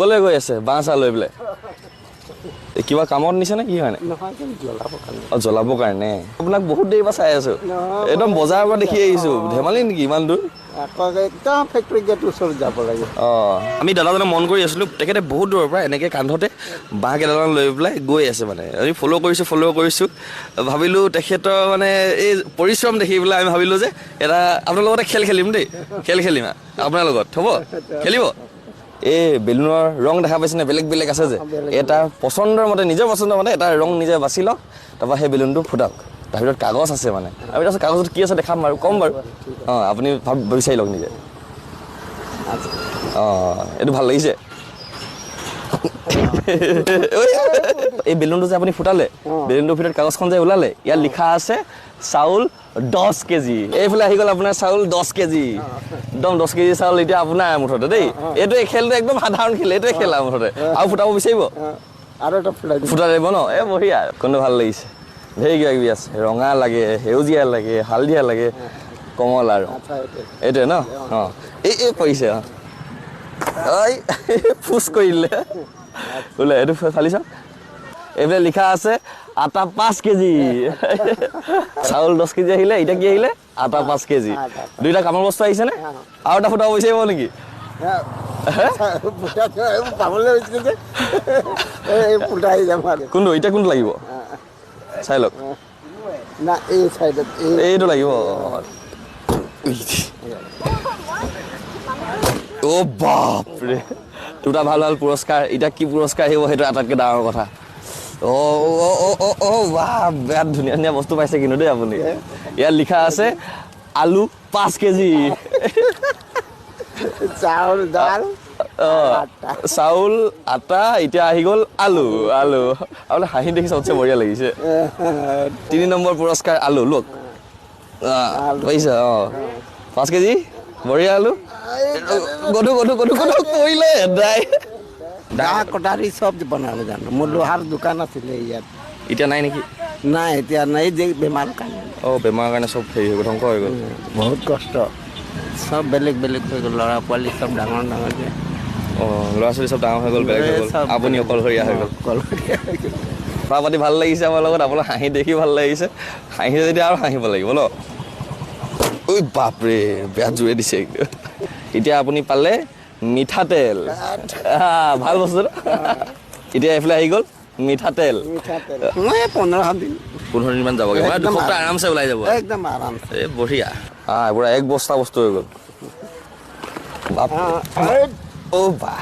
কলৈ গৈ আছে বাঁহ চাহ লৈ পেলাই কিবা কামত নিছে নে কি হয় জ্বলাবৰ কাৰণে আপোনাক বহুত দেৰি পৰা চাই আছো একদম বজাৰৰ পৰা দেখি আহিছো ধেমালি নেকি ইমান দূৰ একদম ফেক্টৰী গেট ওচৰত যাব লাগে আমি দাদাজনে মন কৰি আছিলো তেখেতে বহুত দূৰৰ পৰা এনেকৈ কান্ধতে বাঁহ কেইডালমান লৈ পেলাই গৈ আছে মানে আমি ফ'ল' কৰিছোঁ ভাবিলোঁ তেখেতৰ মানে এই পৰিশ্ৰম দেখি পেলাই আমি ভাবিলোঁ যে এটা আপোনাৰ লগতে খেল খেলিম দেই খেলিম আপোনাৰ লগত হ'ব খেলিব এই বেলুনৰ ৰং দেখা পাইছেনে বেলেগ বেলেগ আছে যে এটা পচন্দৰ মতে নিজৰ পচন্দৰ মতে এটা ৰং নিজে বাছি লওক তাৰপৰা সেই বেলুনটো ফুটাওক তাৰ ভিতৰত কাগজ আছে মানে আমি তাৰপিছত কাগজত কি আছে দেখাম বাৰু ক'ম বাৰু আপুনি বিচাৰি লওক নিজে এইটো ভাল লাগিছে এই বেলুনটো যে আপুনি ফুটালে বেলুনটোৰ ভিতৰত কাগজখন যে ওলালে ইয়াত লিখা আছে চাউল 10 কেজি এইফালে আহি গ'ল আপোনাৰ চাউল 10 কেজি একদম 10 কেজি চাউল এতিয়া আপোনাৰ মুঠতে দেই এইটো এই খেলটো একদম সাধাৰণ খেল এইটোৱে খেল মুঠতে আৰু ফুটাব বিচাৰিব আৰু এটা ফুটাই দিব ন এই বঢ়িয়া কোনটো ভাল লাগিছে ঢেৰ কিবা কিবি আছে ৰঙা লাগে সেউজীয়া লাগে হালধীয়া লাগে কমলা আৰু এইটোৱে ন এই পৰিছে ফুচ কৰিলে বোলে এইটো ফালি চাওক এইফালে লিখা আছে আটা 5 কেজি চাউল 10 কেজি আহিলে এতিয়া কি আহিলে আটা 5 কেজি দুইটা কামৰ বস্তু আহিছেনে আৰু এটা ফুটাব বিচাৰিব নেকি কোনটো এতিয়া কোনটো লাগিব চাই লওক এইটো লাগিব অ' বাপৰে দুটা ভাল ভাল পুৰস্কাৰ এতিয়া কি পুৰস্কাৰ আহিব সেইটো আটাইতকৈ ডাঙৰ কথা বিৰাট ধুনীয়া ধুনীয়া বস্তু পাইছে কিন্তু দেই আপুনি ইয়াত লিখা আছে আলু 5 কেজি চাউল আটা এতিয়া আহি গ'ল আলু আপোনাৰ হাঁহি দেখি চবচে বঢ়িয়া লাগিছে 3 নম্বৰ পুৰস্কাৰ আলু লওক পাইছা 5 কেজি বঢ়িয়া আলু গধু কৰিলে কটাৰী চব বনাব জানো মোৰ লোহাৰ দোকান আছিলে ইয়াত এতিয়া নাই নেকি নাই এতিয়া নাই যে বেমাৰৰ কাৰণে বেমাৰৰ কাৰণে চব হেৰি হৈ গ'ল ধ্বংস হৈ গ'ল বহুত কষ্ট চব বেলেগ বেলেগ হৈ গ'ল ল'ৰা পোৱালি চব ডাঙৰ যে ল'ৰা ছোৱালী চব ডাঙৰ হৈ গ'ল বেলেগ হৈ গ'ল আপুনি অকলশৰীয়া হৈ গ'ল কথা পাতি ভাল লাগিছে আমাৰ লগত আপোনাৰ হাঁহি দেখি ভাল লাগিছে হাঁহিছে যেতিয়া আৰু হাঁহিব লাগিব ন ঐ বাপৰে বেয়া জোৰে দিছে এতিয়া আপুনি পালে মিঠাতেল ভাল বস্তু এতিয়া এইফালে আহি গ'ল মিঠাতেল 15 দিনমান যাবগৈ দুসপ্তাহ আৰামছে ওলাই যাব একদম আৰাম এই বঢ়িয়া পুৰা এক বস্তা বস্তু হৈ গ'ল অ' বাহ